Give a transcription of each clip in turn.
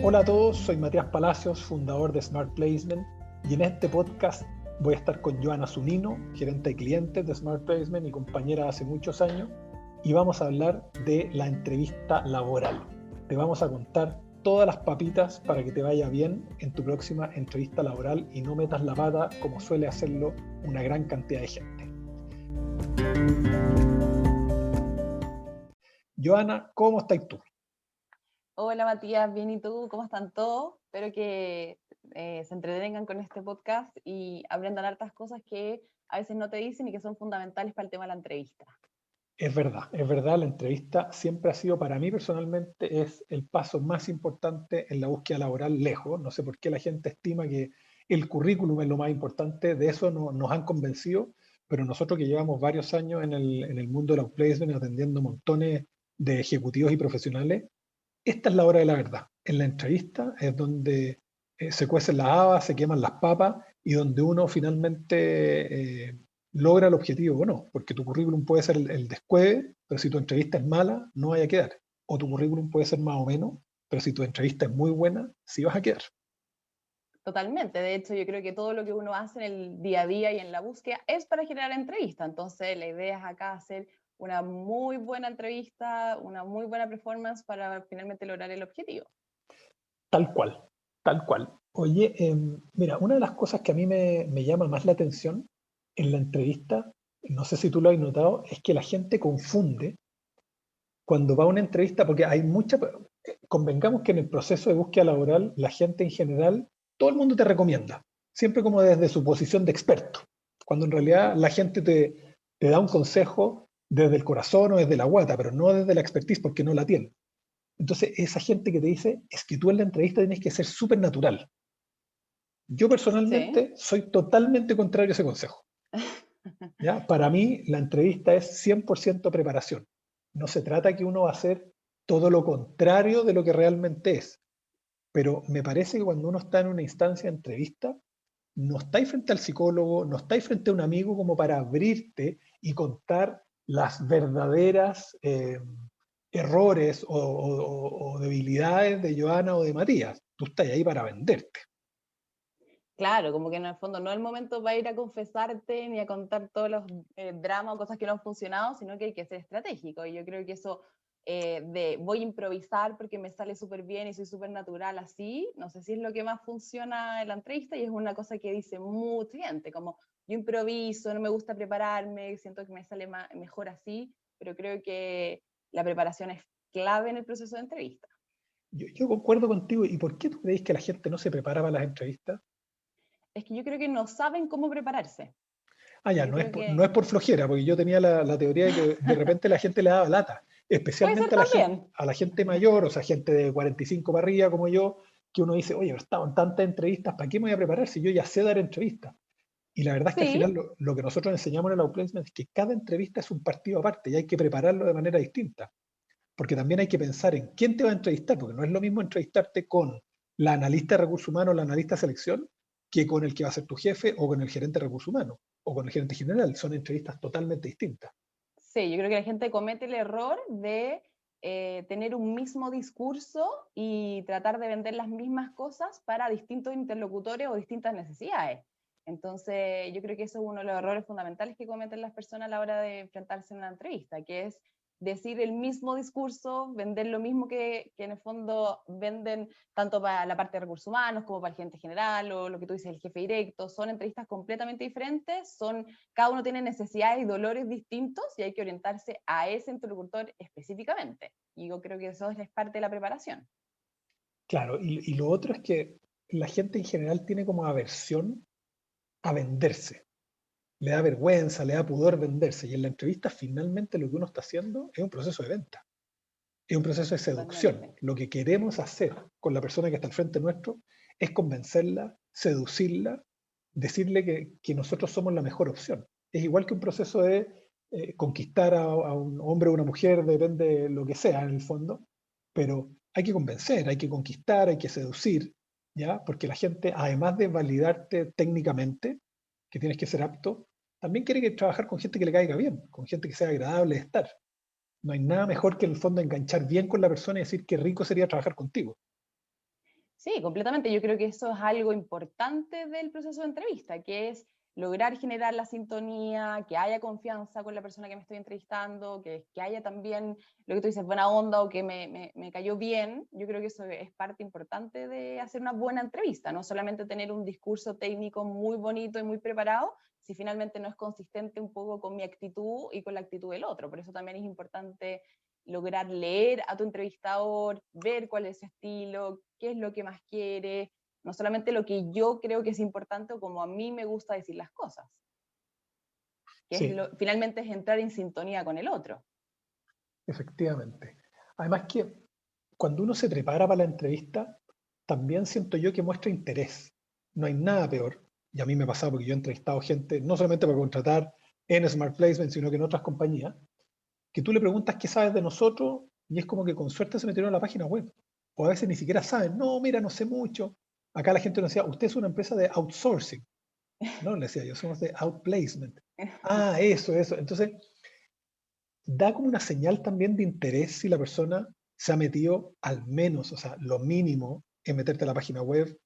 Hola a todos, soy Matías Palacios, fundador de Smart Placement, y en este podcast voy a estar con Joana Zunino, gerente de clientes de Smart Placement y compañera hace muchos años, y vamos a hablar de la entrevista laboral. Te vamos a contar todas las papitas para que te vaya bien en tu próxima entrevista laboral y no metas la pata como suele hacerlo una gran cantidad de gente. Joana, ¿cómo estás tú? Hola Matías, bien, ¿y tú? ¿Cómo están todos? Espero que se entretengan con este podcast y aprendan hartas cosas que a veces no te dicen y que son fundamentales para el tema de la entrevista. Es verdad, la entrevista siempre ha sido, para mí personalmente, es el paso más importante en la búsqueda laboral lejos. No sé por qué la gente estima que el currículum es lo más importante, de eso nos han convencido, pero nosotros que llevamos varios años en el mundo del outplacement, atendiendo montones de ejecutivos y profesionales, esta es la hora de la verdad. En la entrevista es donde se cuecen las habas, se queman las papas y donde uno finalmente logra el objetivo o no. Porque tu currículum puede ser el descueve, pero si tu entrevista es mala, no vaya a quedar. O tu currículum puede ser más o menos, pero si tu entrevista es muy buena, sí vas a quedar. Totalmente, de hecho yo creo que todo lo que uno hace en el día a día y en la búsqueda es para generar entrevista, entonces la idea es acá hacer una muy buena entrevista, una muy buena performance para finalmente lograr el objetivo. Tal cual, tal cual. Oye, mira, una de las cosas que a mí me llama más la atención en la entrevista, no sé si tú lo has notado, es que la gente confunde cuando va a una entrevista, porque hay mucha, convengamos que en el proceso de búsqueda laboral, la gente en general, todo el mundo te recomienda, siempre como desde su posición de experto, cuando en realidad la gente te da un consejo desde el corazón o desde la guata, pero no desde la expertise porque no la tiene. Entonces, esa gente que te dice, es que tú en la entrevista tienes que ser súper natural. Yo Sí. personalmente soy totalmente contrario a ese consejo. ¿Ya? Para mí, la entrevista es 100% preparación. No se trata que uno va a hacer todo lo contrario de lo que realmente es. Pero me parece que cuando uno está en una instancia de entrevista, no estáis frente al psicólogo, no estáis frente a un amigo como para abrirte y contar las verdaderas errores o debilidades de Joana o de Matías. Tú estás ahí para venderte. Claro, como que en el fondo no es el momento para ir a confesarte ni a contar todos los dramas o cosas que no han funcionado, sino que hay que ser estratégico. Y yo creo que eso de voy a improvisar porque me sale súper bien y soy súper natural así, no sé si es lo que más funciona en la entrevista y es una cosa que dice mucha gente, como yo improviso, no me gusta prepararme, siento que me sale mejor así, pero creo que la preparación es clave en el proceso de entrevista. Yo concuerdo contigo. ¿Y por qué tú creéis que la gente no se prepara para las entrevistas? Es que yo creo que no saben cómo prepararse. Ah, ya, Yo creo no que es por flojera, porque yo tenía la teoría de que de repente la gente le daba lata, puede ser especialmente también. a la gente mayor, o sea, gente de 45 para arriba como yo, que uno dice, oye, he estado en tantas entrevistas, ¿para qué me voy a preparar si yo ya sé dar entrevistas? Y la verdad es que al final Sí, lo que nosotros enseñamos en el outplacement es que cada entrevista es un partido aparte y hay que prepararlo de manera distinta, porque también hay que pensar en quién te va a entrevistar, porque no es lo mismo entrevistarte con la analista de recursos humanos, la analista de selección, que con el que va a ser tu jefe o con el gerente de recursos humanos o con el gerente general. Son entrevistas totalmente distintas. sí, yo creo que la gente comete el error de tener un mismo discurso y tratar de vender las mismas cosas para distintos interlocutores o distintas necesidades. Entonces, yo creo que eso es uno de los errores fundamentales que cometen las personas a la hora de enfrentarse en una entrevista, que es decir el mismo discurso, vender lo mismo que en el fondo venden tanto para la parte de recursos humanos como para el gerente general o lo que tú dices, el jefe directo. Son entrevistas completamente diferentes, cada uno tiene necesidades y dolores distintos y hay que orientarse a ese interlocutor específicamente. Y yo creo que eso es parte de la preparación. Claro, y lo otro es que la gente en general tiene como aversión a venderse. Le da vergüenza, le da pudor venderse. Y en la entrevista finalmente lo que uno está haciendo es un proceso de venta. Es un proceso de seducción. Totalmente. Lo que queremos hacer con la persona que está al frente nuestro es convencerla, seducirla, decirle que nosotros somos la mejor opción. Es igual que un proceso de conquistar a un hombre o una mujer, depende de lo que sea en el fondo, pero hay que convencer, hay que conquistar, hay que seducir, ¿ya? Porque la gente, además de validarte técnicamente, que tienes que ser apto, también quiere trabajar con gente que le caiga bien, con gente que sea agradable de estar. No hay nada mejor que en el fondo enganchar bien con la persona y decir qué rico sería trabajar contigo. Sí, completamente. Yo creo que eso es algo importante del proceso de entrevista, que es lograr generar la sintonía, que haya confianza con la persona que me estoy entrevistando, que haya también lo que tú dices, buena onda o que me cayó bien. Yo creo que eso es parte importante de hacer una buena entrevista, no solamente tener un discurso técnico muy bonito y muy preparado, si finalmente no es consistente un poco con mi actitud y con la actitud del otro. Por eso también es importante lograr leer a tu entrevistador, ver cuál es su estilo, qué es lo que más quiere, no solamente lo que yo creo que es importante o como a mí me gusta decir las cosas, que es Sí, finalmente es entrar en sintonía con el otro. efectivamente. Además que cuando uno se prepara para la entrevista, también siento yo que muestra interés. No hay nada peor, y a mí me ha pasado porque yo he entrevistado gente, no solamente para contratar en Smart Placement, sino que en otras compañías, que tú le preguntas qué sabes de nosotros y es como que con suerte se metieron a la página web. O a veces ni siquiera saben, no, mira, no sé mucho. Acá la gente nos decía, usted es una empresa de outsourcing. No, le decía yo, somos de outplacement. Ah, eso. Entonces, da como una señal también de interés si la persona se ha metido al menos, o sea, lo mínimo en meterte a la página web.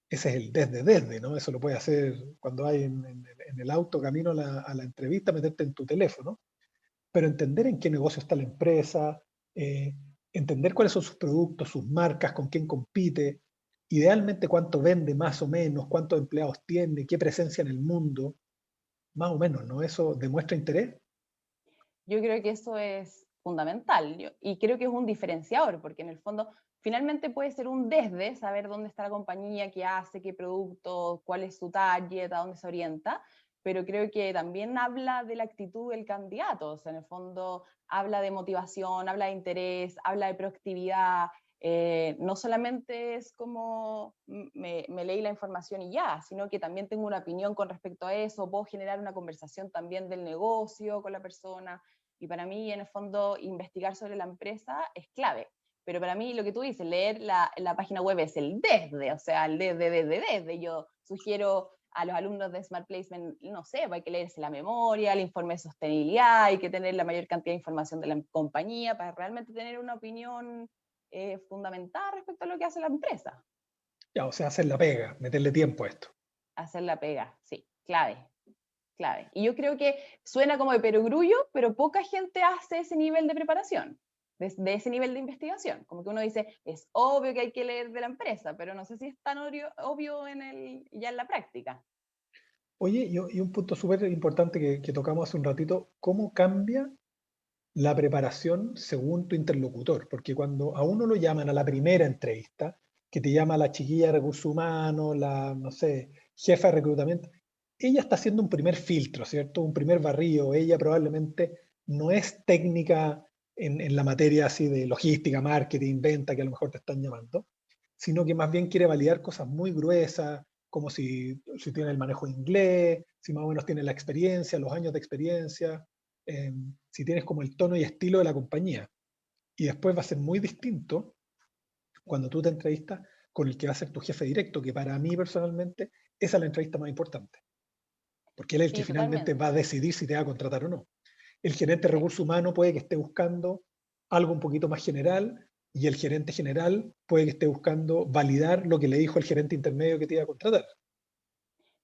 Ese es el desde, ¿no? Eso lo puedes hacer cuando hay en el auto camino a la entrevista, meterte en tu teléfono, pero entender en qué negocio está la empresa, eh, entender cuáles son sus productos, sus marcas, con quién compite, idealmente cuánto vende más o menos, cuántos empleados tiene, qué presencia en el mundo, más o menos, ¿no? Eso demuestra interés. Yo creo que eso es fundamental y creo que es un diferenciador, porque en el fondo finalmente puede ser un desde, saber dónde está la compañía, qué hace, qué producto, cuál es su target, a dónde se orienta, pero creo que también habla de la actitud del candidato, o sea, en el fondo habla de motivación, habla de interés, habla de proactividad, no solamente es como me leí la información y ya, sino que también tengo una opinión con respecto a eso, puedo generar una conversación también del negocio con la persona. Y para mí, en el fondo, investigar sobre la empresa es clave. Pero para mí, lo que tú dices, leer la página web es el desde, o sea, el desde. Yo sugiero a los alumnos de Smart Placement, no sé, hay que leerse la memoria, el informe de sostenibilidad, hay que tener la mayor cantidad de información de la compañía para realmente tener una opinión fundamental respecto a lo que hace la empresa. Ya, o sea, hacer la pega, meterle tiempo a esto. Hacer la pega, sí, clave. Clave. Y yo creo que suena como de perogrullo, pero poca gente hace ese nivel de preparación, de ese nivel de investigación. Como que uno dice, es obvio que hay que leer de la empresa, pero no sé si es tan obvio ya en la práctica. Oye, y un punto súper importante que tocamos hace un ratito, ¿cómo cambia la preparación según tu interlocutor? Porque cuando a uno lo llaman a la primera entrevista, que te llama la chiquilla de recursos humanos, la, no sé, jefa de reclutamiento, ella está haciendo un primer filtro, ¿cierto? Un primer barrido. Ella probablemente no es técnica en la materia así de logística, marketing, venta, que a lo mejor te están llamando, sino que más bien quiere validar cosas muy gruesas, como si tiene el manejo de inglés, si más o menos tiene la experiencia, los años de experiencia, si tienes como el tono y estilo de la compañía. Y después va a ser muy distinto cuando tú te entrevistas con el que va a ser tu jefe directo, que para mí personalmente esa es la entrevista más importante, porque él es el que Sí, finalmente va a totalmente. decidir si te va a contratar o no. El gerente de Sí. recursos humanos puede que esté buscando algo un poquito más general y el gerente general puede que esté buscando validar lo que le dijo el gerente intermedio que te iba a contratar.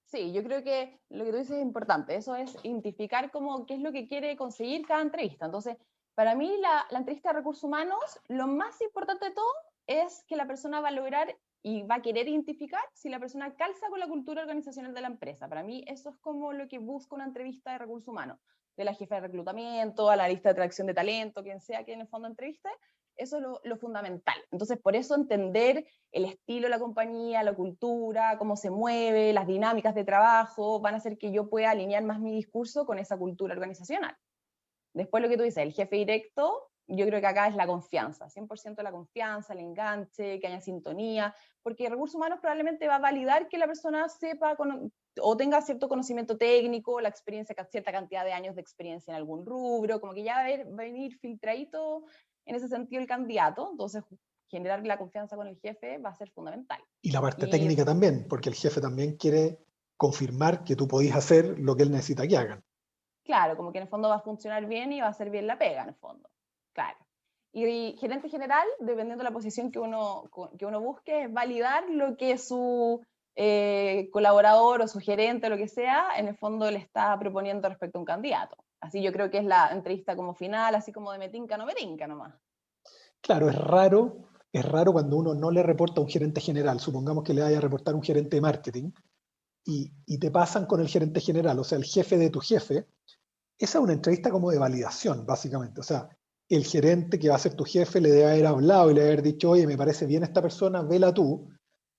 Sí, yo creo que lo que tú dices es importante. Eso es identificar cómo, qué es lo que quiere conseguir cada entrevista. Entonces, para mí, la entrevista de recursos humanos, lo más importante de todo es que la persona va a lograr y va a querer identificar si la persona calza con la cultura organizacional de la empresa. Para mí, eso es como lo que busca una entrevista de recursos humanos, de la jefa de reclutamiento, a la lista de atracción de talento, quien sea que en el fondo entreviste. Eso es lo fundamental. Entonces, por eso entender el estilo de la compañía, la cultura, cómo se mueve, las dinámicas de trabajo, van a hacer que yo pueda alinear más mi discurso con esa cultura organizacional. Después lo que tú dices, el jefe directo, yo creo que acá es la confianza, 100% la confianza, el enganche, que haya sintonía, porque recursos humanos probablemente va a validar que la persona sepa o tenga cierto conocimiento técnico, la experiencia, cierta cantidad de años de experiencia en algún rubro, como que ya va a venir filtradito en ese sentido el candidato, entonces generar la confianza con el jefe va a ser fundamental. Y la parte Y técnica también, porque el jefe también quiere confirmar que tú podís hacer lo que él necesita que hagan. claro, como que en el fondo va a funcionar bien y va a hacer bien la pega en el fondo. Claro. Y gerente general, dependiendo de la posición que uno busque, es validar lo que su colaborador o su gerente o lo que sea, en el fondo le está proponiendo respecto a un candidato. Así yo creo que es la entrevista como final, así como de me tinca, no me tinca nomás. Claro, es raro cuando uno no le reporta a un gerente general. Supongamos que le vaya a reportar a un gerente de marketing y te pasan con el gerente general, o sea, el jefe de tu jefe. Esa es una entrevista como de validación, básicamente. O sea, el gerente que va a ser tu jefe le debe haber hablado y le debe haber dicho, oye, me parece bien esta persona, vela tú,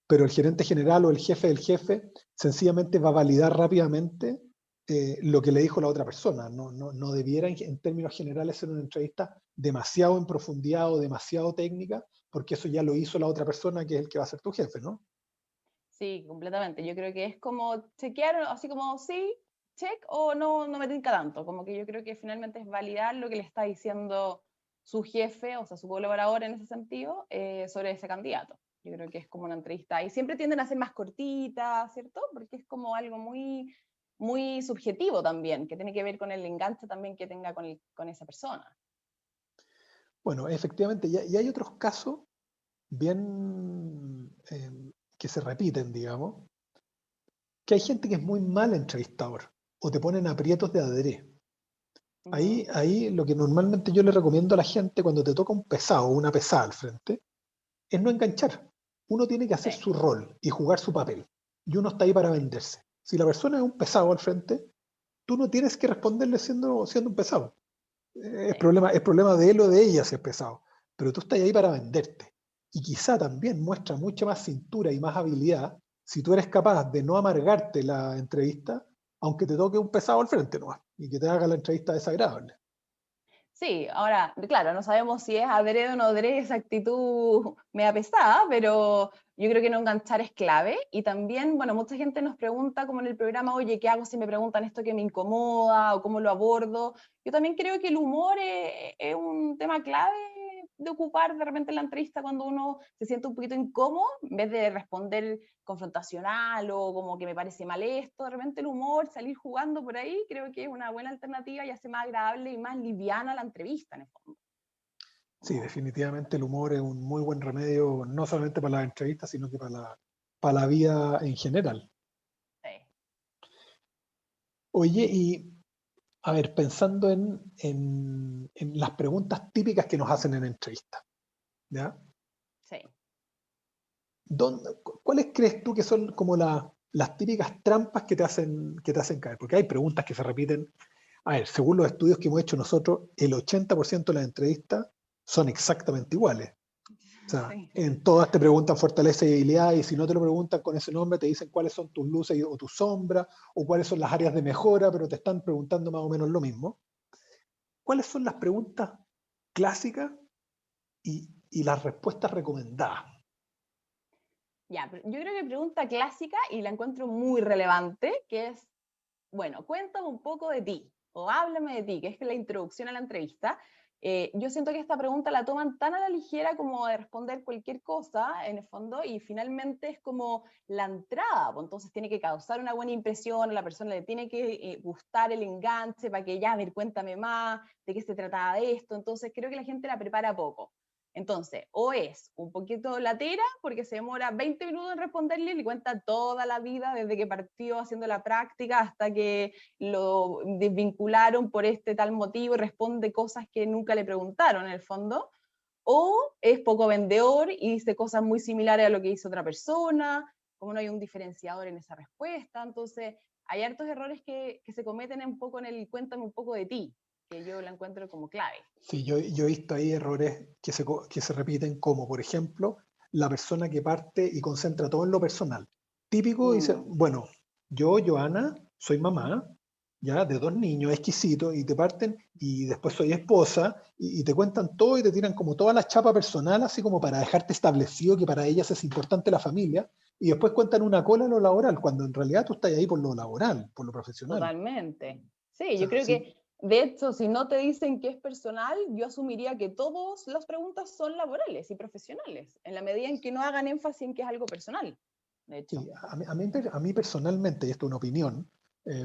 pero el gerente general o el jefe del jefe sencillamente va a validar rápidamente lo que le dijo la otra persona. No debiera, en términos generales, ser una entrevista demasiado en profundidad o demasiado técnica, porque eso ya lo hizo la otra persona, que es el que va a ser tu jefe, ¿no? Sí, completamente. Yo creo que es como chequear, así como sí, check, o no, no me tinca tanto. Como que yo creo que finalmente es validar lo que le está diciendo su jefe, o sea, su colaborador en ese sentido, sobre ese candidato. Yo creo que es como una entrevista. Y siempre tienden a ser más cortitas, ¿cierto? Porque es como algo muy, muy subjetivo también, que tiene que ver con el enganche también que tenga con esa persona. Bueno, efectivamente, y hay otros casos bien que se repiten, digamos, que hay gente que es muy mal entrevistador o te ponen aprietos de adrede. Ujú. Ahí lo que normalmente yo le recomiendo a la gente cuando te toca un pesado o una pesada al frente es no enganchar. Uno tiene que hacer Sí, su rol y jugar su papel. Y uno está ahí para venderse. Si la persona es un pesado al frente, tú no tienes que responderle siendo un pesado. sí. Es problema de él o de ella si es pesado. Pero tú estás ahí para venderte. Y quizá también muestra mucha más cintura y más habilidad si tú eres capaz de no amargarte la entrevista, aunque te toque un pesado al frente nomás, y que te haga la entrevista desagradable. Sí, ahora, claro, no sabemos si es adrede o no adrede esa actitud media pesada, pero yo creo que no enganchar es clave. Y también, bueno, mucha gente nos pregunta, como en el programa, oye, ¿qué hago si me preguntan esto que me incomoda o cómo lo abordo? Yo también creo que el humor es un tema clave de ocupar de repente en la entrevista cuando uno se siente un poquito incómodo, en vez de responder confrontacional o como que me parece mal esto, de repente el humor, salir jugando por ahí, creo que es una buena alternativa y hace más agradable y más liviana la entrevista en el fondo. Sí, definitivamente el humor es un muy buen remedio, no solamente para las entrevistas, sino que para la vida en general. Sí, Oye, y a ver, pensando en las preguntas típicas que nos hacen en entrevistas, ¿ya? sí. ¿Cuáles crees tú que son como las típicas trampas que te hacen caer? Porque hay preguntas que se repiten. A ver, según los estudios que hemos hecho nosotros, el 80% de las entrevistas son exactamente iguales. O sea, Sí. en todas te preguntan fortaleza y debilidad, y si no te lo preguntan con ese nombre, te dicen cuáles son tus luces o tus sombras, o cuáles son las áreas de mejora, pero te están preguntando más o menos lo mismo. ¿Cuáles son las preguntas clásicas y las respuestas recomendadas? Ya, yo creo que pregunta clásica y la encuentro muy relevante, que es, bueno, cuéntame un poco de ti o háblame de ti, que es la introducción a la entrevista. Yo siento que esta pregunta la toman tan a la ligera como de responder cualquier cosa en el fondo y finalmente es como la entrada, pues entonces tiene que causar una buena impresión, a la persona le tiene que gustar el enganche para que ya, a ver, cuéntame más, de qué se trataba de esto, entonces creo que la gente la prepara poco. Entonces, o es un poquito latera, porque se demora 20 minutos en responderle y le cuenta toda la vida, desde que partió haciendo la práctica hasta que lo desvincularon por este tal motivo y responde cosas que nunca le preguntaron en el fondo. O es poco vendedor y dice cosas muy similares a lo que hizo otra persona, como no hay un diferenciador en esa respuesta. Entonces, hay hartos errores que se cometen un poco en el cuéntame un poco de ti, que yo la encuentro como clave. Sí, yo he visto ahí errores que se repiten, como por ejemplo, la persona que parte y concentra todo en lo personal. Típico, dice, Mm. bueno, yo, Joana, soy mamá, ya, de dos niños exquisitos, y te parten, y después soy esposa, y te cuentan todo y te tiran como toda la chapa personal, así como para dejarte establecido que para ellas es importante la familia, y después cuentan una cola en lo laboral, cuando en realidad tú estás ahí por lo laboral, por lo profesional. Totalmente. O Sí, yo sea, creo sí, que, de hecho, si no te dicen que es personal, yo asumiría que todas las preguntas son laborales y profesionales, en la medida en que no hagan énfasis en que es algo personal, de hecho. sí, a mí personalmente, y esto es una opinión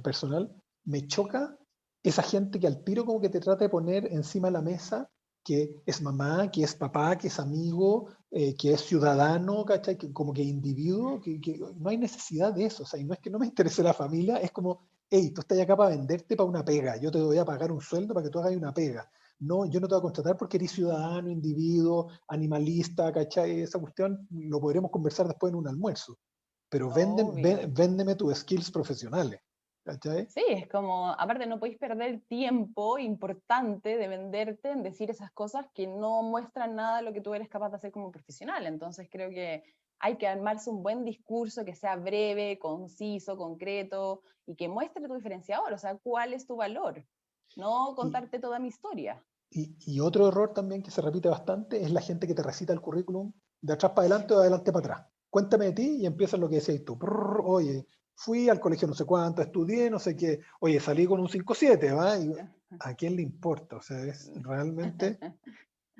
personal, me choca esa gente que al tiro como que te trata de poner encima de la mesa que es mamá, que es papá, que es amigo, que es ciudadano, ¿cachai? Que, como que individuo, que no hay necesidad de eso. O sea, y no es que no me interese la familia, es como, hey, tú estás acá para venderte para una pega, yo te voy a pagar un sueldo para que tú hagas una pega. No, yo no te voy a contratar porque eres ciudadano, individuo, animalista, ¿cachai? Esa cuestión lo podremos conversar después en un almuerzo. Pero Obvio. véndeme tus skills profesionales, ¿cachai? Sí, es como, aparte no podéis perder tiempo importante de venderte en decir esas cosas que no muestran nada de lo que tú eres capaz de hacer como profesional. Entonces creo que hay que armarse un buen discurso que sea breve, conciso, concreto y que muestre tu diferenciador, o sea, cuál es tu valor, no Y, contarte toda mi historia. y otro error también que se repite bastante es la gente que te recita el currículum de atrás para adelante o de adelante para atrás. Cuéntame de ti y empieza lo que decías tú. Prrr, oye, fui al colegio no sé cuánto, estudié no sé qué, oye, salí con un 5,7, ¿va? Y, ¿a quién le importa? O sea, es realmente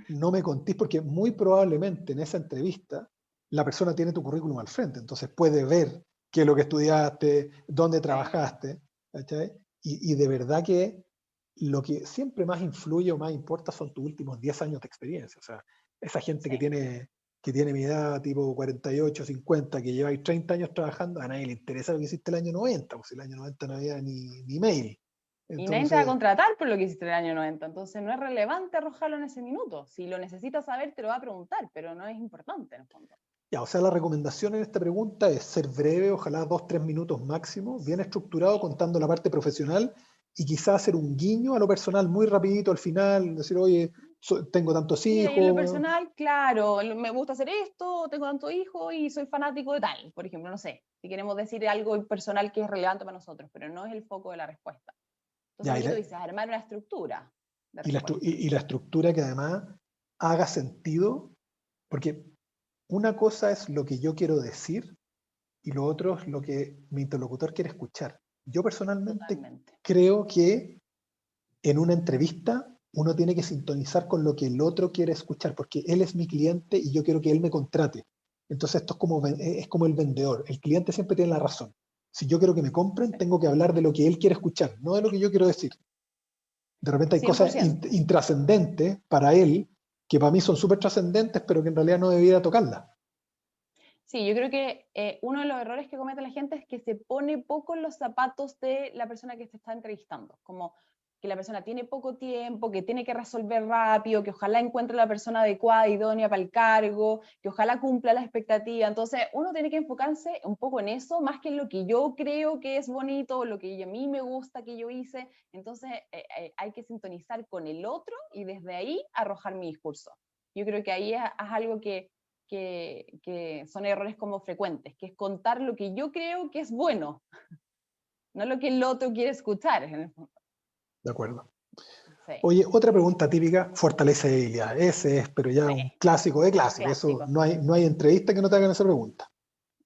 no me contís porque muy probablemente en esa entrevista la persona tiene tu currículum al frente, entonces puede ver qué es lo que estudiaste, dónde Sí, trabajaste, ¿cachai? Y de verdad que lo que siempre más influye o más importa son tus últimos 10 años de experiencia. O sea, esa gente sí. que tiene mi edad, tipo 48, 50, que lleváis 30 años trabajando, a nadie le interesa lo que hiciste el año 90, pues el año 90 no había ni mail. Y nadie te va a Entonces, contratar por lo que hiciste en el año 90, entonces no es relevante arrojarlo en ese minuto. Si lo necesitas saber, te lo va a preguntar, pero no es importante en el fondo. ya, o sea, la recomendación en esta pregunta es ser breve, ojalá 2, 3 minutos máximo, bien estructurado, Sí. contando la parte profesional y quizás hacer un guiño a lo personal muy rapidito al final, decir, oye, tengo tantos Mira, y en lo hijos. personal, claro, me gusta hacer esto, tengo tanto hijo y soy fanático de tal, por ejemplo, no sé, si queremos decir algo personal que es relevante para nosotros, pero no es el foco de la respuesta. Entonces, Ya, lo que tú dices, armar una estructura de respuesta. y la estructura que además haga sentido, porque una cosa es lo que yo quiero decir y lo otro es lo que mi interlocutor quiere escuchar. Yo personalmente Totalmente. creo que en una entrevista uno tiene que sintonizar con lo que el otro quiere escuchar, porque él es mi cliente y yo quiero que él me contrate. Entonces esto es como el vendedor. El cliente siempre tiene la razón. Si yo quiero que me compren, Sí. tengo que hablar de lo que él quiere escuchar, no de lo que yo quiero decir. De repente hay cosas 100%. intrascendentes para él que para mí son súper trascendentes, pero que en realidad no debiera tocarlas. Sí, yo creo que uno de los errores que comete la gente es que se pone poco en los zapatos de la persona que te está entrevistando, como que la persona tiene poco tiempo, que tiene que resolver rápido, que ojalá encuentre la persona adecuada, idónea para el cargo, que ojalá cumpla la expectativa. Entonces, uno tiene que enfocarse un poco en eso, más que en lo que yo creo que es bonito, lo que a mí me gusta que yo hice. Entonces, hay que sintonizar con el otro y desde ahí arrojar mi discurso. Yo creo que ahí es algo que son errores como frecuentes, que es contar lo que yo creo que es bueno, no lo que el otro quiere escuchar. En el fondo. De acuerdo. Sí, Oye, otra pregunta típica, fortaleza y debilidad. Ese es, pero ya sí, un clásico de un clásicos. Eso clásico. no hay entrevista que no te hagan esa pregunta.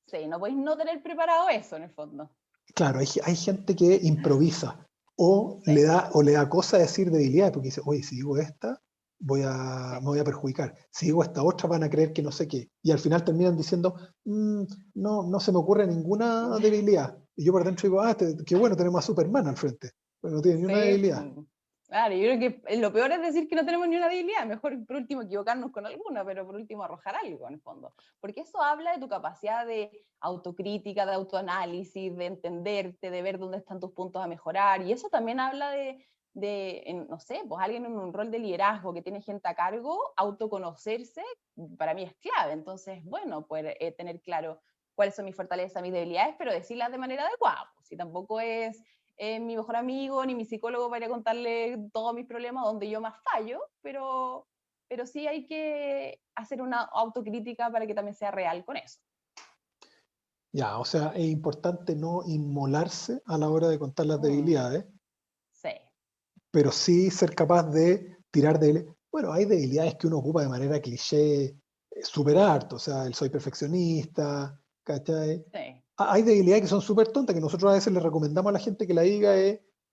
Sí, no podéis no tener preparado eso en el fondo. Claro, hay gente que improvisa o Sí, le da cosa decir debilidad, porque dice, oye, si digo esta, sí, me voy a perjudicar. Si digo esta otra, van a creer que no sé qué. Y al final terminan diciendo, "Mm, no se me ocurre ninguna debilidad". Y yo por dentro digo, qué bueno, tenemos a Superman al frente, pero no tiene ni una sí. debilidad. Claro, yo creo que lo peor es decir que no tenemos ni una debilidad, mejor por último equivocarnos con alguna, pero por último arrojar algo en el fondo. Porque eso habla de tu capacidad de autocrítica, de autoanálisis, de entenderte, de ver dónde están tus puntos a mejorar. Y eso también habla no sé, pues alguien en un rol de liderazgo que tiene gente a cargo, autoconocerse, para mí es clave. Entonces, bueno, poder tener claro cuáles son mis fortalezas, mis debilidades, pero decirlas de manera adecuada. Pues, si tampoco es mi mejor amigo ni mi psicólogo para contarle todos mis problemas donde yo más fallo, pero sí hay que hacer una autocrítica para que también sea real con eso. Ya, o sea, es importante no inmolarse a la hora de contar las Mm, debilidades, sí, pero sí ser capaz de tirar de... Bueno, hay debilidades que uno ocupa de manera cliché súper harto, o sea, el soy perfeccionista, ¿cachai? sí. Hay debilidades que son súper tontas, que nosotros a veces le recomendamos a la gente que la diga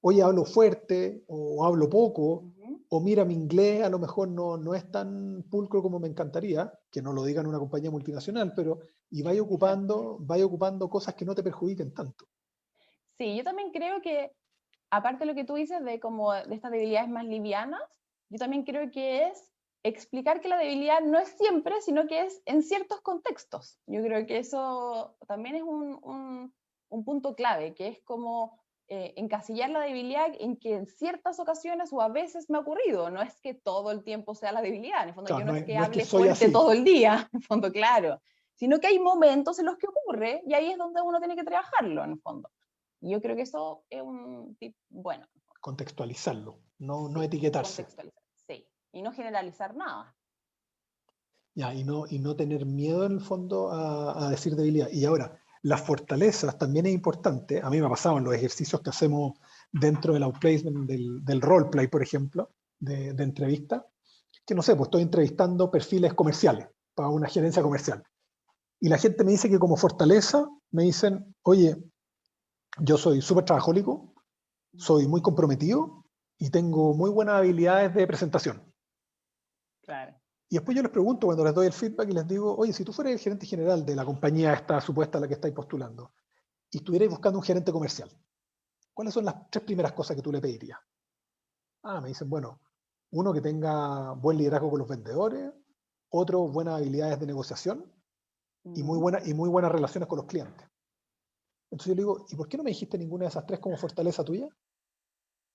oye, hablo fuerte, o hablo poco, Ujú. o mira, mi inglés a lo mejor no es tan pulcro como me encantaría, que no lo diga en una compañía multinacional, pero y vaya ocupando cosas que no te perjudiquen tanto. Sí, yo también creo que, aparte de lo que tú dices de como de estas debilidades más livianas, yo también creo que es explicar que la debilidad no es siempre, sino que es en ciertos contextos. Yo creo que eso también es un punto clave, que es como encasillar la debilidad en que en ciertas ocasiones o a veces me ha ocurrido. No es que todo el tiempo sea la debilidad, en el fondo Claro, yo no es que no es que hable soy fuerte así. todo el día, en el fondo, claro, sino que hay momentos en los que ocurre y ahí es donde uno tiene que trabajarlo, en el fondo. Y yo creo que eso es un tip bueno. Contextualizarlo, no Sí, etiquetarse. contextualizar, sí. Y no generalizar nada. Ya, y no tener miedo en el fondo a decir debilidad. Y ahora, las fortalezas también es importante. A mí me ha pasado en los ejercicios que hacemos dentro del outplacement, del roleplay, por ejemplo, de entrevista, que no sé, pues estoy entrevistando perfiles comerciales para una gerencia comercial. Y la gente me dice que como fortaleza, me dicen, oye, yo soy súper trabajólico, soy muy comprometido y tengo muy buenas habilidades de presentación. Claro. Y después yo les pregunto cuando les doy el feedback y les digo, oye, si tú fueras el gerente general de la compañía esta supuesta a la que estáis postulando y estuvierais buscando un gerente comercial, ¿cuáles son las 3 primeras cosas que tú le pedirías? Ah, me dicen, bueno, uno que tenga buen liderazgo con los vendedores, otro buenas habilidades de negociación y muy buenas relaciones con los clientes. Entonces yo le digo, ¿y por qué no me dijiste ninguna de esas 3 como fortaleza tuya?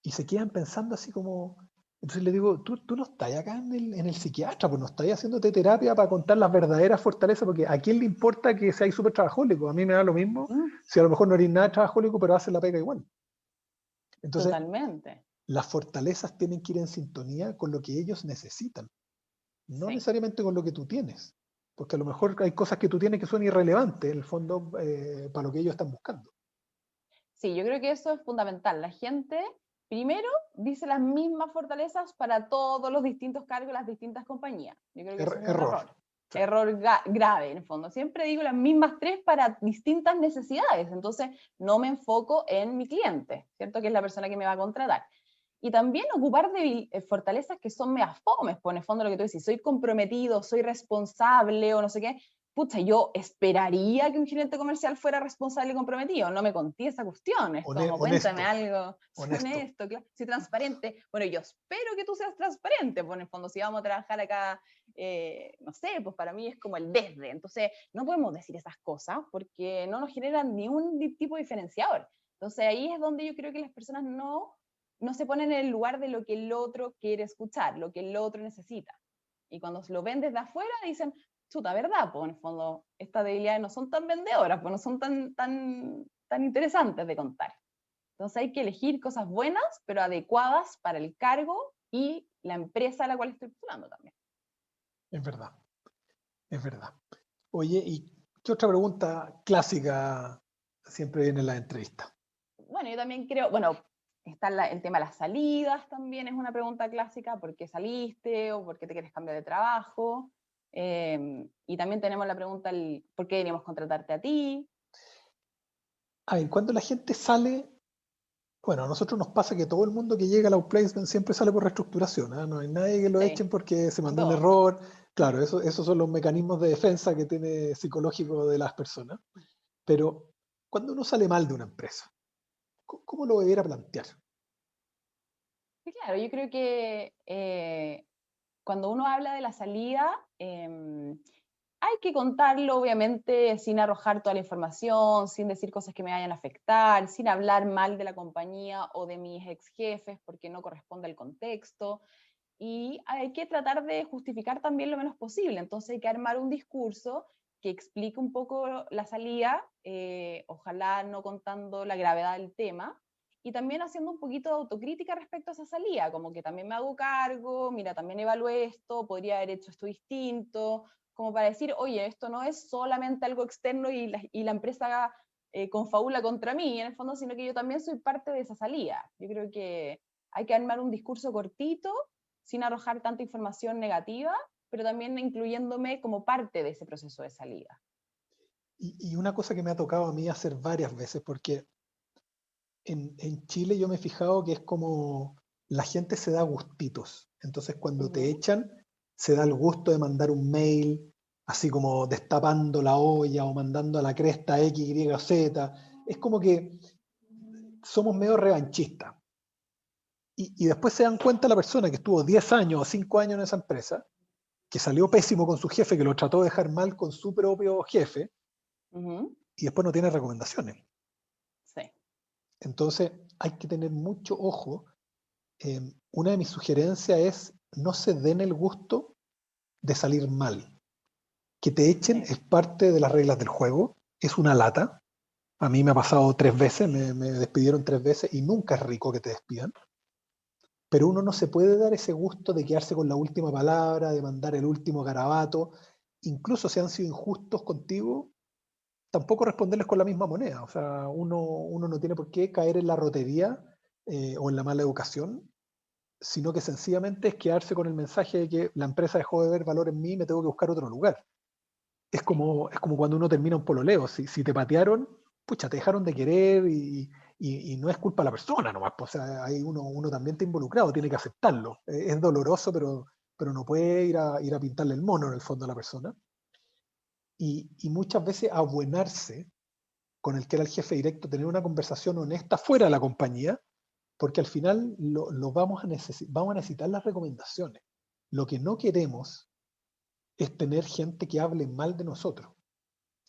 Y se quedan pensando así como... Entonces le digo, tú no estás acá en el psiquiatra, pues no estás haciéndote terapia para contar las verdaderas fortalezas, porque ¿a quién le importa que seáis súper trabajólico? A mí me da lo mismo si a lo mejor no eres nada trabajólico, pero haces la pega igual. Entonces, Totalmente. las fortalezas tienen que ir en sintonía con lo que ellos necesitan, no Sí. necesariamente con lo que tú tienes, porque a lo mejor hay cosas que tú tienes que son irrelevantes en el fondo para lo que ellos están buscando. Sí, yo creo que eso es fundamental. La gente, primero, dice las mismas fortalezas para todos los distintos cargos, las distintas compañías. Yo creo que eso es un Error. error. Sí. Error grave, en el fondo. Siempre digo las mismas 3 para distintas necesidades. Entonces, no me enfoco en mi cliente, ¿cierto? Que es la persona que me va a contratar. Y también ocupar de fortalezas que son mea fomes, por en el fondo lo que tú decís, soy comprometido, soy responsable o no sé qué. Pucha, yo esperaría que un gerente comercial fuera responsable y comprometido, no me conté esa cuestión, es como, cuéntame Honesto, algo, soy honesto. honesto, claro, soy transparente. Bueno, yo espero que tú seas transparente, pues en el fondo si vamos a trabajar acá, no sé, pues para mí es como el desde, entonces no podemos decir esas cosas porque no nos generan ni un tipo diferenciador. Entonces ahí es donde yo creo que las personas no se ponen en el lugar de lo que el otro quiere escuchar, lo que el otro necesita. Y cuando lo ven desde afuera dicen, chuta, ¿verdad? Pues en el fondo estas debilidades no son tan vendedoras, pues no son tan interesantes de contar. Entonces hay que elegir cosas buenas, pero adecuadas para el cargo y la empresa a la cual estoy postulando también. Es verdad, es verdad. Oye, ¿y qué otra pregunta clásica siempre viene en la entrevista? Bueno, yo también creo, bueno, está el tema de las salidas también, es una pregunta clásica, ¿por qué saliste o por qué te quieres cambiar de trabajo? Y también tenemos la pregunta, ¿por qué deberíamos contratarte a ti? A ver, cuando la gente sale, bueno, a nosotros nos pasa que todo el mundo que llega al outplacement siempre sale por reestructuración, ¿eh? No hay nadie que lo Sí, echen porque se mandó un dos. error. Claro, esos son los mecanismos de defensa que tiene psicológico de las personas. Pero cuando uno sale mal de una empresa, ¿cómo lo debiera plantear? Sí, claro, yo creo que cuando uno habla de la salida, hay que contarlo, obviamente, sin arrojar toda la información, sin decir cosas que me vayan a afectar, sin hablar mal de la compañía o de mis ex jefes porque no corresponde al contexto. Y hay que tratar de justificar también lo menos posible. Entonces hay que armar un discurso que explique un poco la salida, ojalá no contando la gravedad del tema, y también haciendo un poquito de autocrítica respecto a esa salida, como que también me hago cargo, mira, también evalué esto, podría haber hecho esto distinto, como para decir, oye, esto no es solamente algo externo y la empresa confabula contra mí, en el fondo, sino que yo también soy parte de esa salida. Yo creo que hay que armar un discurso cortito, sin arrojar tanta información negativa, pero también incluyéndome como parte de ese proceso de salida. Y una cosa que me ha tocado a mí hacer varias veces, porque en Chile yo me he fijado que es como la gente se da gustitos. Entonces cuando te Ujú. echan, se da el gusto de mandar un mail, así como destapando la olla o mandando a la cresta X, Y, Z. Es como que somos medio revanchistas. Y después se dan cuenta la persona que estuvo 10 años o 5 años en esa empresa que salió pésimo con su jefe, que lo trató de dejar mal con su propio jefe, Ujú. y después no tiene recomendaciones. Sí. Entonces hay que tener mucho ojo. Una de mis sugerencias es no se den el gusto de salir mal. Que te echen Sí. es parte de las reglas del juego, es una lata. A mí me ha pasado 3 veces, me despidieron 3 veces y nunca es rico que te despidan. Pero uno no se puede dar ese gusto de quedarse con la última palabra, de mandar el último garabato. Incluso si han sido injustos contigo, tampoco responderles con la misma moneda. O sea, uno no tiene por qué caer en la rotería o en la mala educación, sino que sencillamente es quedarse con el mensaje de que la empresa dejó de ver valor en mí y me tengo que buscar otro lugar. Sí. Es como cuando uno termina un pololeo. Si te patearon, pucha, te dejaron de querer y no es culpa de la persona nomás. Pues, o sea, ahí uno también está involucrado, tiene que aceptarlo. Es doloroso, pero no puede ir a pintarle el mono en el fondo a la persona. Y muchas veces abuenarse con el que era el jefe directo, tener una conversación honesta fuera de la compañía, porque al final lo vamos a necesitar las recomendaciones. Lo que no queremos es tener gente que hable mal de nosotros.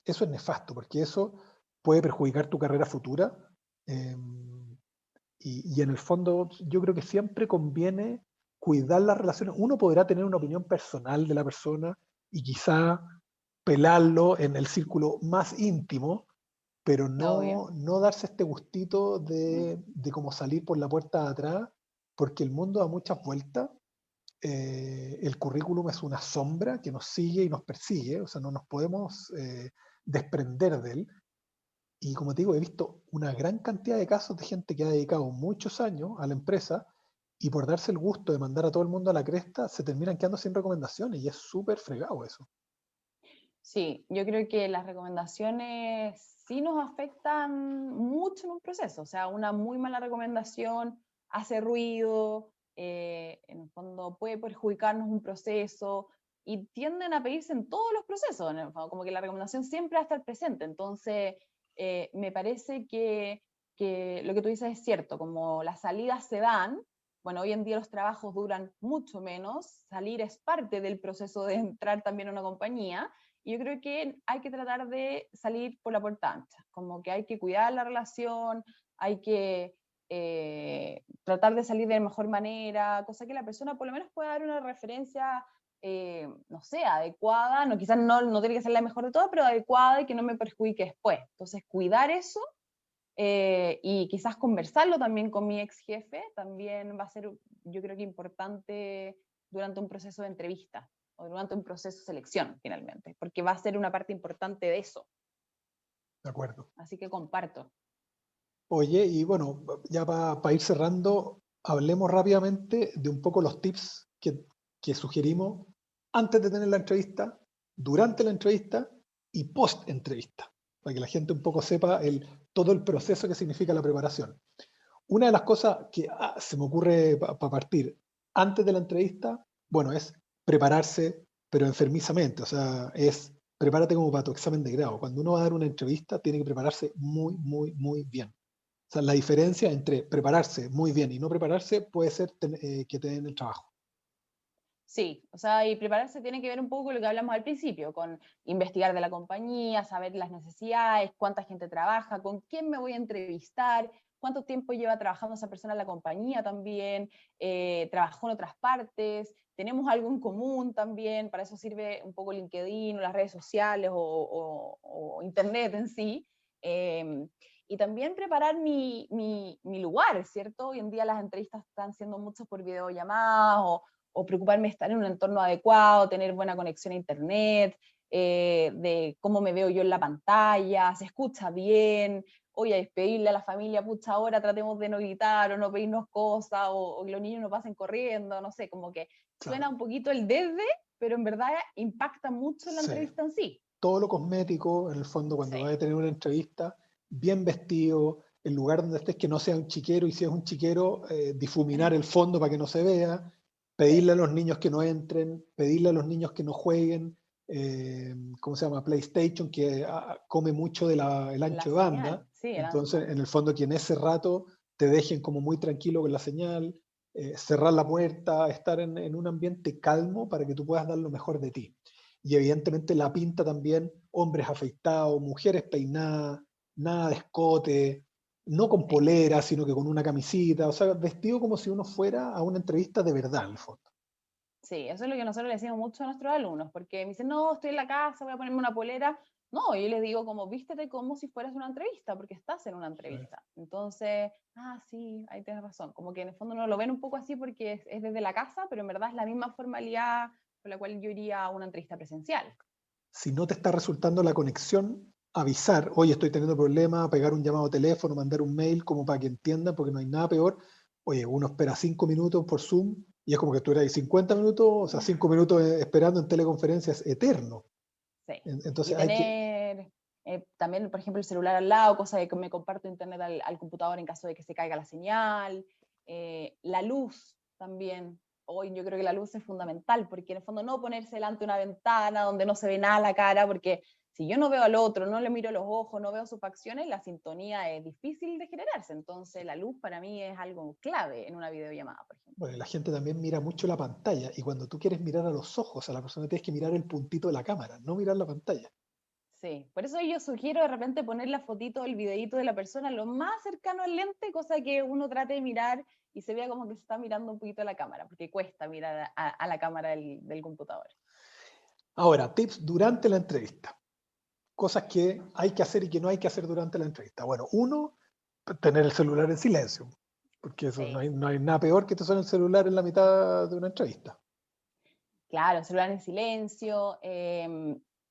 Eso es nefasto, porque eso puede perjudicar tu carrera futura. eh, y en el fondo, yo creo que siempre conviene cuidar las relaciones. Uno podrá tener una opinión personal de la persona y quizá pelarlo en el círculo más íntimo, pero Obvio. no darse este gustito Mm. de como salir por la puerta de atrás, porque el mundo da muchas vueltas. El currículum es una sombra que nos sigue y nos persigue, o sea, no nos podemos desprender de él. Y como te digo, he visto una gran cantidad de casos de gente que ha dedicado muchos años a la empresa y por darse el gusto de mandar a todo el mundo a la cresta, se terminan quedando sin recomendaciones y es súper fregado eso. Sí, yo creo que las recomendaciones sí nos afectan mucho en un proceso. O sea, una muy mala recomendación hace ruido, en el fondo puede perjudicarnos un proceso y tienden a pedirse en todos los procesos, en el fondo, como que la recomendación siempre va a estar presente. Entonces, me parece que lo que tú dices es cierto, como las salidas se dan. Bueno, hoy en día los trabajos duran mucho menos, salir es parte del proceso de entrar también a una compañía, y yo creo que hay que tratar de salir por la puerta ancha, como que hay que cuidar la relación, hay que tratar de salir de la mejor manera, cosa que la persona por lo menos pueda dar una referencia, no sé, adecuada, no, quizás no tiene que ser la mejor de todas, pero adecuada y que no me perjudique después. Entonces, cuidar eso y quizás conversarlo también con mi ex jefe, también va a ser, yo creo que importante durante un proceso de entrevista o durante un proceso de selección, finalmente, porque va a ser una parte importante de eso. De acuerdo. Así que comparto. Oye, y bueno, ya para ir cerrando, hablemos rápidamente de un poco los tips que sugerimos antes de tener la entrevista, durante la entrevista y post entrevista, para que la gente un poco sepa todo el proceso que significa la preparación. Una de las cosas que se me ocurre para partir antes de la entrevista, bueno, es prepararse, pero enfermizamente, o sea, es prepárate como para tu examen de grado. Cuando uno va a dar una entrevista, tiene que prepararse muy, muy, muy bien. O sea, la diferencia entre prepararse muy bien y no prepararse puede ser que te den el trabajo. Sí, o sea, y prepararse tiene que ver un poco con lo que hablamos al principio, con investigar de la compañía, saber las necesidades, cuánta gente trabaja, con quién me voy a entrevistar, cuánto tiempo lleva trabajando esa persona en la compañía también, trabajó en otras partes, tenemos algo en común también, para eso sirve un poco LinkedIn o las redes sociales o Internet en sí. Eh, y también preparar mi lugar, ¿cierto? Hoy en día las entrevistas están siendo muchas por videollamadas o preocuparme de estar en un entorno adecuado, tener buena conexión a internet, de cómo me veo yo en la pantalla, se escucha bien, oye, despedirle a la familia, pucha, ahora tratemos de no gritar o no pedirnos cosas, o que los niños no pasen corriendo, no sé, como que suena Claro. un poquito el desde, pero en verdad impacta mucho la Sí. entrevista en sí. Todo lo cosmético, en el fondo, cuando Sí, vas a tener una entrevista, bien vestido, el lugar donde estés que no sea un chiquero, y si es un chiquero, difuminar el fondo para que no se vea, pedirle sí, a los niños que no entren, pedirle a los niños que no jueguen, ¿cómo se llama? PlayStation, que come mucho del la ancho de banda, señal, sí, el entonces ancho. en el fondo que en ese rato te dejen como muy tranquilo con la señal. cerrar la puerta, estar en un ambiente calmo para que tú puedas dar lo mejor de ti. Y evidentemente la pinta también, hombres afeitados, mujeres peinadas, nada de escote, no con Sí. polera, sino que con una camisita, o sea, vestido como si uno fuera a una entrevista de verdad, en el fondo. Sí, eso es lo que nosotros le decimos mucho a nuestros alumnos, porque me dicen, no, estoy en la casa, voy a ponerme una polera. No, yo les digo como, vístete como si fueras una entrevista, porque estás en una entrevista. Entonces, sí, ahí tienes razón. Como que en el fondo no lo ven un poco así porque es desde la casa, pero en verdad es la misma formalidad con la cual yo iría a una entrevista presencial. Si no te está resultando la conexión, avisar, oye, estoy teniendo problemas, pegar un llamado a teléfono, mandar un mail como para que entiendan, porque no hay nada peor. Oye, uno espera 5 minutos por Zoom y es como que tú eras ahí 50 minutos, o sea, 5 minutos esperando en teleconferencia es eterno. Sí. Y Entonces hay que, tener también, por ejemplo, el celular al lado, cosa de que me comparto internet al computador en caso de que se caiga la señal. La luz también. Hoy yo creo que la luz es fundamental, porque en el fondo no ponerse delante de una ventana donde no se ve nada a la cara, porque si yo no veo al otro, no le miro los ojos, no veo sus facciones, la sintonía es difícil de generarse. Entonces la luz para mí es algo clave en una videollamada, por ejemplo. bueno, la gente también mira mucho la pantalla y cuando tú quieres mirar a los ojos a la persona tienes que mirar el puntito de la cámara, no mirar la pantalla. Sí, por eso yo sugiero de repente poner la fotito, el videíto de la persona lo más cercano al lente, cosa que uno trate de mirar y se vea como que se está mirando un poquito a la cámara, porque cuesta mirar a la cámara del computador. Ahora, tips durante la entrevista. Cosas que hay que hacer y que no hay que hacer durante la entrevista. Bueno, uno, tener el celular en silencio, porque eso Sí, no hay nada peor que te suene el celular en la mitad de una entrevista. claro, celular en silencio,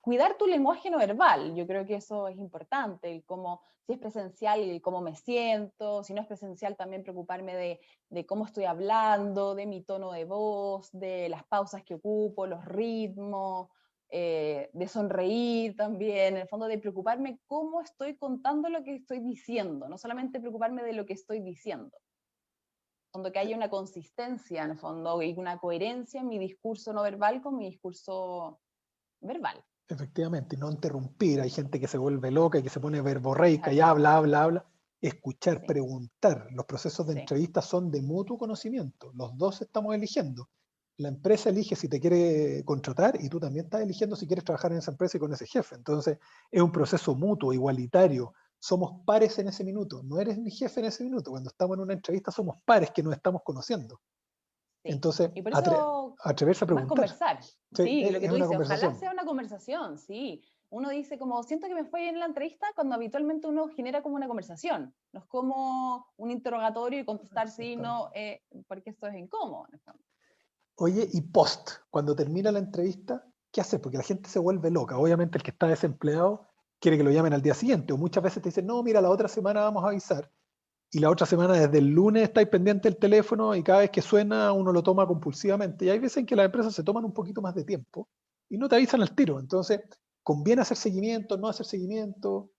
cuidar tu lenguaje no verbal, yo creo que eso es importante, el cómo, si es presencial, el cómo me siento, si no es presencial también preocuparme de cómo estoy hablando, de mi tono de voz, de las pausas que ocupo, los ritmos, de sonreír también, en el fondo de preocuparme cómo estoy contando lo que estoy diciendo, no solamente preocuparme de lo que estoy diciendo. Fondo que haya una consistencia en el fondo y una coherencia en mi discurso no verbal con mi discurso verbal. Efectivamente, y no interrumpir. Hay gente que se vuelve loca y que se pone verborreica y Exacto. habla, habla, habla. Escuchar, Sí, preguntar. Los procesos de sí, entrevista son de mutuo conocimiento. Los dos estamos eligiendo. La empresa elige si te quiere contratar y tú también estás eligiendo si quieres trabajar en esa empresa y con ese jefe. Entonces, es un proceso mutuo, igualitario. Somos pares en ese minuto. No eres mi jefe en ese minuto. Cuando estamos en una entrevista somos pares que nos estamos conociendo. sí. Entonces, Y por eso, atreverse a más preguntar. conversar. Sí, Sí, lo que es tú una dices, ojalá conversación. sea una conversación, sí. Uno dice como, siento que me fue bien en la entrevista cuando habitualmente uno genera como una conversación. No es como un interrogatorio y contestar sí, no, porque esto es incómodo. En el fondo. Oye, y post, cuando termina la entrevista, ¿qué haces? Porque la gente se vuelve loca. Obviamente el que está desempleado quiere que lo llamen al día siguiente, o muchas veces te dicen, no, mira, la otra semana vamos a avisar. Y la otra semana desde el lunes estáis pendiente del teléfono y cada vez que suena uno lo toma compulsivamente. Y hay veces en que las empresas se toman un poquito más de tiempo y no te avisan al tiro. Entonces, ¿conviene hacer seguimiento, no hacer seguimiento?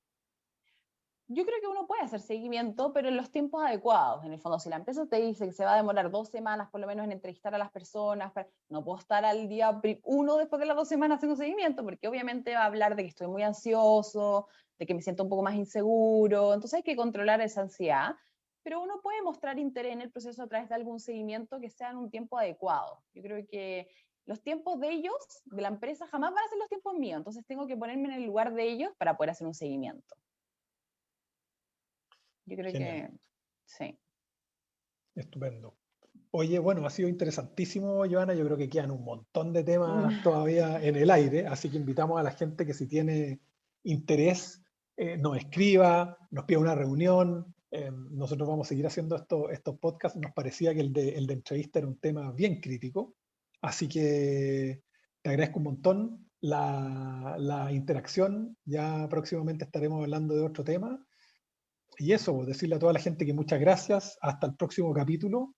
Yo creo que uno puede hacer seguimiento, pero en los tiempos adecuados. En el fondo, si la empresa te dice que se va a demorar 2 semanas por lo menos en entrevistar a las personas, no puedo estar al día uno después de las 2 semanas haciendo seguimiento, porque obviamente va a hablar de que estoy muy ansioso, de que me siento un poco más inseguro. Entonces hay que controlar esa ansiedad, pero uno puede mostrar interés en el proceso a través de algún seguimiento que sea en un tiempo adecuado. Yo creo que los tiempos de ellos, de la empresa, jamás van a ser los tiempos míos. Entonces tengo que ponerme en el lugar de ellos para poder hacer un seguimiento. Yo creo Genial, que sí. estupendo. Oye, bueno, ha sido interesantísimo, Joana. Yo creo que quedan un montón de temas todavía en el aire, así que invitamos a la gente que si tiene interés nos escriba, nos pida una reunión. Nosotros vamos a seguir haciendo estos podcasts. Nos parecía que el de entrevista era un tema bien crítico, así que te agradezco un montón la interacción. Ya próximamente estaremos hablando de otro tema. Y eso, pues, decirle a toda la gente que muchas gracias. Hasta el próximo capítulo.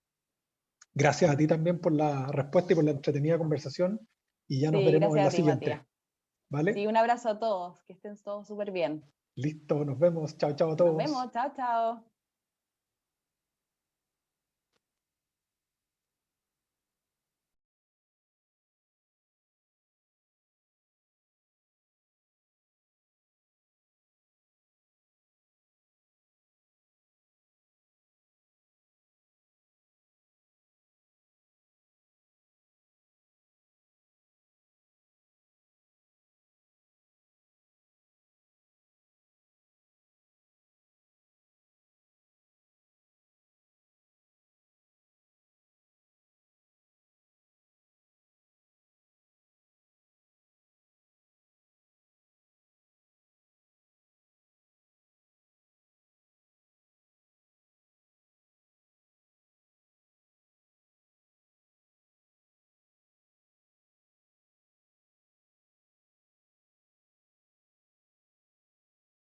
Gracias a ti también por la respuesta y por la entretenida conversación. Y ya nos Sí, veremos en gracias la a ti, siguiente. Matías. ¿Vale? Sí, un abrazo a todos, que estén todos súper bien. Listo, nos vemos. Chao, chao a Nos todos. vemos, chao, chao.